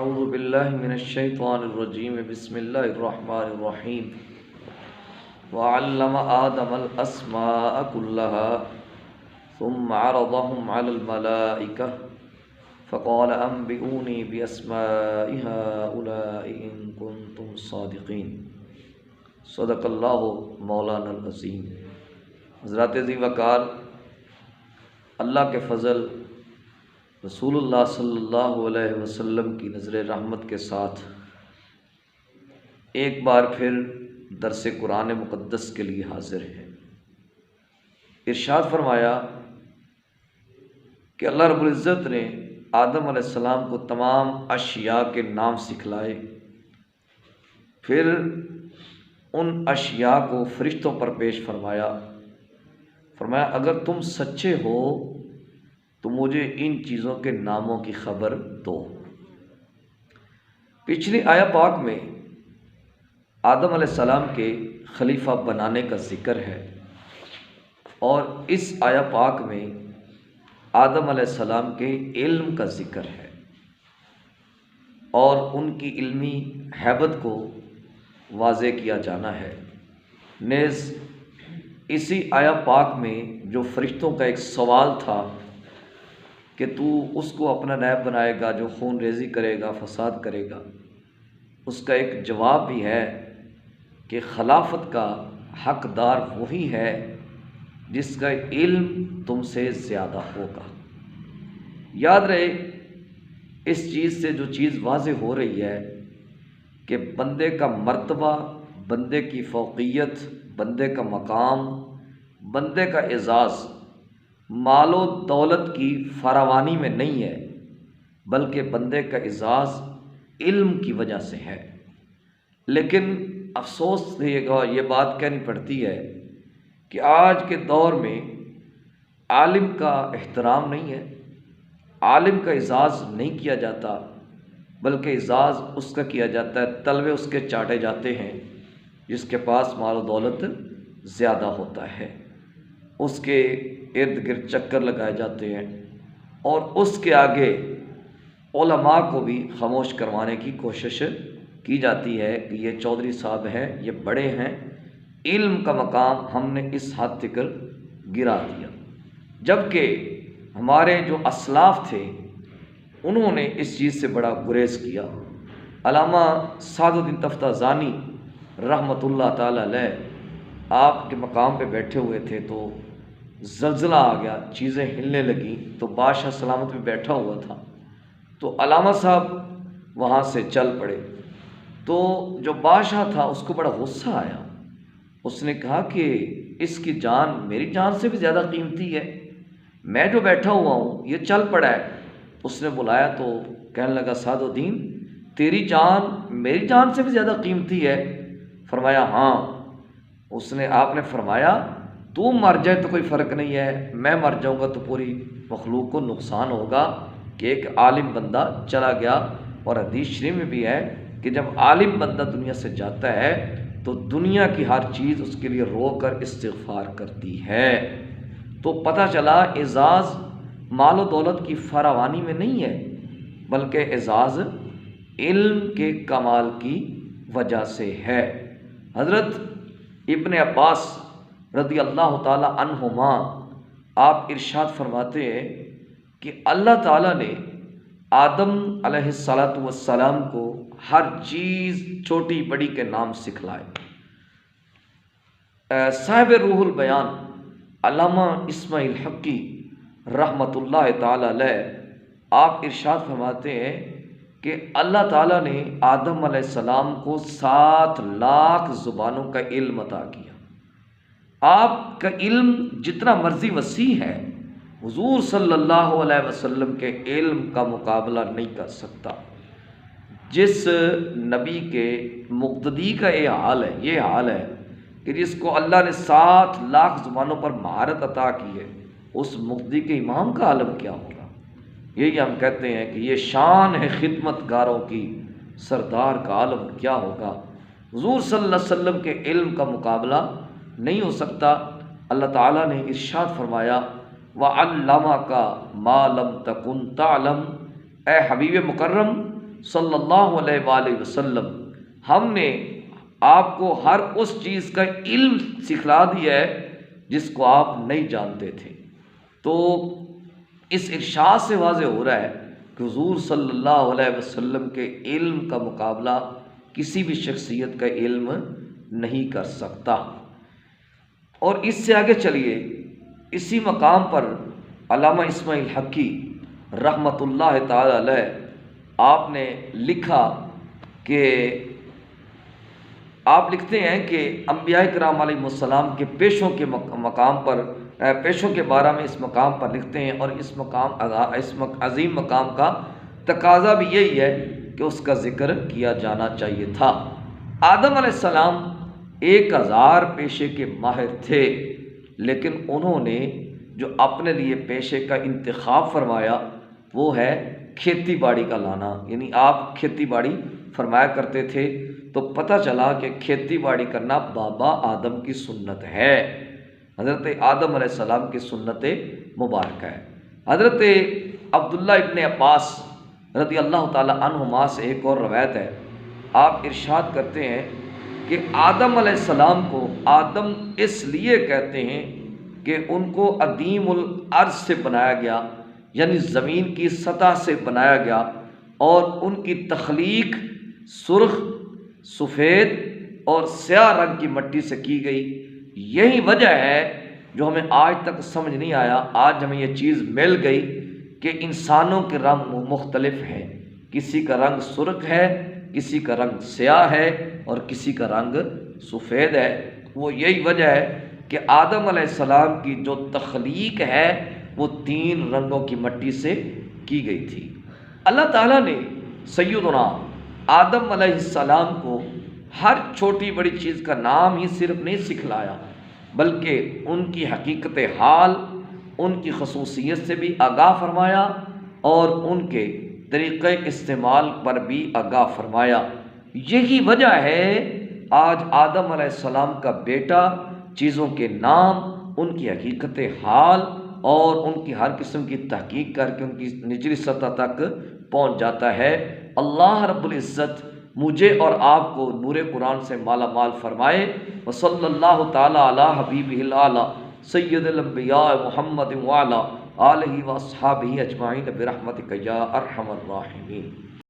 اعوذ باللہ من الشیطان الرجیم بسم اللہ الرحمن الرحیم وعلم آدم الاسماء كلها ثم عرضهم على الملائکة فقال انبئونی باسماء هؤلاء ان کنتم صادقین۔ صدق اللہ مولانا العظیم۔ حضرات ذی وقار، اللہ کے فضل، رسول اللہ صلی اللہ علیہ وسلم کی نظر رحمت کے ساتھ ایک بار پھر درس قرآن مقدس کے لیے حاضر ہیں۔ ارشاد فرمایا کہ اللہ رب العزت نے آدم علیہ السلام کو تمام اشیاء کے نام سکھلائے، پھر ان اشیاء کو فرشتوں پر پیش فرمایا اگر تم سچے ہو تو مجھے ان چیزوں کے ناموں کی خبر دو۔ پچھلی آیا پاک میں آدم علیہ السلام کے خلیفہ بنانے کا ذکر ہے، اور اس آیا پاک میں آدم علیہ السلام کے علم کا ذکر ہے اور ان کی علمی ہیبت کو واضح کیا جانا ہے۔ نیز اسی آیا پاک میں جو فرشتوں کا ایک سوال تھا کہ تو اس کو اپنا نائب بنائے گا جو خون ریزی کرے گا، فساد کرے گا، اس کا ایک جواب بھی ہے کہ خلافت کا حقدار وہی ہے جس کا علم تم سے زیادہ ہوگا۔ یاد رہے، اس چیز سے جو چیز واضح ہو رہی ہے کہ بندے کا مرتبہ، بندے کی فوقیت، بندے کا مقام، بندے کا اعزاز مال و دولت کی فراوانی میں نہیں ہے، بلکہ بندے کا اعزاز علم کی وجہ سے ہے۔ لیکن افسوس سے یہ بات کہنی پڑتی ہے کہ آج کے دور میں عالم کا احترام نہیں ہے، عالم کا اعزاز نہیں کیا جاتا، بلکہ اعزاز اس کا کیا جاتا ہے، تلوے اس کے چاٹے جاتے ہیں جس کے پاس مال و دولت زیادہ ہوتا ہے، اس کے ارد گرد چکر لگائے جاتے ہیں، اور اس کے آگے علماء کو بھی خاموش کروانے کی کوشش کی جاتی ہے کہ یہ چودھری صاحب ہیں، یہ بڑے ہیں، علم کا مقام ہم نے اس حد تک گرا دیا۔ جبکہ ہمارے جو اسلاف تھے انہوں نے اس چیز سے بڑا گریز کیا۔ علامہ سعد الدین تفتازانی رحمۃ اللہ تعالی علیہ آپ کے مقام پہ بیٹھے ہوئے تھے تو زلزلہ آ گیا، چیزیں ہلنے لگیں، تو بادشاہ سلامت میں بیٹھا ہوا تھا، تو علامہ صاحب وہاں سے چل پڑے، تو جو بادشاہ تھا اس کو بڑا غصہ آیا، اس نے کہا کہ اس کی جان میری جان سے بھی زیادہ قیمتی ہے، میں جو بیٹھا ہوا ہوں یہ چل پڑا ہے۔ اس نے بلایا تو کہنے لگا سعد الدین تیری جان میری جان سے بھی زیادہ قیمتی ہے؟ فرمایا ہاں۔ آپ نے فرمایا تو مر جائے تو کوئی فرق نہیں ہے، میں مر جاؤں گا تو پوری مخلوق کو نقصان ہوگا کہ ایک عالم بندہ چلا گیا۔ اور حدیث شریف میں بھی ہے کہ جب عالم بندہ دنیا سے جاتا ہے تو دنیا کی ہر چیز اس کے لیے رو کر استغفار کرتی ہے۔ تو پتہ چلا اعزاز مال و دولت کی فراوانی میں نہیں ہے، بلکہ اعزاز علم کے کمال کی وجہ سے ہے۔ حضرت ابن عباس رضی اللہ تعالی عنہما آپ ارشاد فرماتے ہیں کہ اللہ تعالیٰ نے آدم علیہ السلام کو ہر چیز چھوٹی بڑی کے نام سکھلائے۔ صاحب روح البیان علامہ اسماعیل حقی رحمۃ اللہ تعالی علیہ آپ ارشاد فرماتے ہیں کہ اللہ تعالیٰ نے آدم علیہ السلام کو 7 لاکھ زبانوں کا علم عطا کیا۔ آپ کا علم جتنا مرضی وسیع ہے، حضور صلی اللہ علیہ وسلم کے علم کا مقابلہ نہیں کر سکتا۔ جس نبی کے مقتدی کا یہ حال ہے کہ جس کو اللہ نے 7 لاکھ زبانوں پر مہارت عطا کی ہے، اس مقتدی کے امام کا عالم کیا ہوگا؟ یہی ہم کہتے ہیں کہ یہ شان ہے خدمت گاروں کی، سردار کا عالم کیا ہوگا؟ حضور صلی اللہ علیہ وسلم کے علم کا مقابلہ نہیں ہو سکتا۔ اللہ تعالیٰ نے ارشاد فرمایا وَعَلَّمَكَ مَا لَمْ تَكُنْ تَعْلَمْ، اے حبیب مکرم صلی اللہ علیہ وآلہ وسلم ہم نے آپ کو ہر اس چیز کا علم سکھلا دیا ہے جس کو آپ نہیں جانتے تھے۔ تو اس ارشاد سے واضح ہو رہا ہے کہ حضور صلی اللہ علیہ وسلم کے علم کا مقابلہ کسی بھی شخصیت کا علم نہیں کر سکتا۔ اور اس سے آگے چلیے، اسی مقام پر علامہ اسماعیل حقی رحمۃ اللہ تعالی علیہ آپ نے لکھا کہ آپ لکھتے ہیں کہ انبیاء کرام علیہ السلام کے پیشوں کے مقام پر، پیشوں کے بارے میں اس مقام پر لکھتے ہیں، اور اس عظیم مقام کا تقاضا بھی یہی ہے کہ اس کا ذکر کیا جانا چاہیے تھا۔ آدم علیہ السلام 1000 پیشے کے ماہر تھے، لیکن انہوں نے جو اپنے لیے پیشے کا انتخاب فرمایا وہ ہے کھیتی باڑی کا لانا۔ یعنی آپ کھیتی باڑی فرمایا کرتے تھے، تو پتہ چلا کہ کھیتی باڑی کرنا بابا آدم کی سنت ہے، حضرت آدم علیہ السلام کی سنت مبارکہ ہے۔ حضرت عبداللہ ابن عباس رضی اللہ تعالی عنہما سے ایک اور روایت ہے، آپ ارشاد کرتے ہیں کہ آدم علیہ السلام کو آدم اس لیے کہتے ہیں کہ ان کو عدیم الارض سے بنایا گیا، یعنی زمین کی سطح سے بنایا گیا، اور ان کی تخلیق سرخ، سفید اور سیاہ رنگ کی مٹی سے کی گئی۔ یہی وجہ ہے جو ہمیں آج تک سمجھ نہیں آیا، آج ہمیں یہ چیز مل گئی کہ انسانوں کے رنگ مختلف ہیں، کسی کا رنگ سرخ ہے، کسی کا رنگ سیاہ ہے، اور کسی کا رنگ سفید ہے۔ وہ یہی وجہ ہے کہ آدم علیہ السلام کی جو تخلیق ہے وہ 3 رنگوں کی مٹی سے کی گئی تھی۔ اللہ تعالیٰ نے سیدنا آدم علیہ السلام کو ہر چھوٹی بڑی چیز کا نام ہی صرف نہیں سکھلایا، بلکہ ان کی حقیقت حال، ان کی خصوصیت سے بھی آگاہ فرمایا، اور ان کے طریقۂ استعمال پر بھی آگاہ فرمایا۔ یہی وجہ ہے آج آدم علیہ السلام کا بیٹا چیزوں کے نام، ان کی حقیقت حال اور ان کی ہر قسم کی تحقیق کر کے ان کی نچلی سطح تک پہنچ جاتا ہے۔ اللہ رب العزت مجھے اور آپ کو نور قرآن سے مالا مال فرمائے۔ وصلی اللہ تعالی علی حبیبہ الاعلی سید الانبیاء محمد وعلی آلہ واصحابہ اجمعین برحمتک یا ارحم الراحمین۔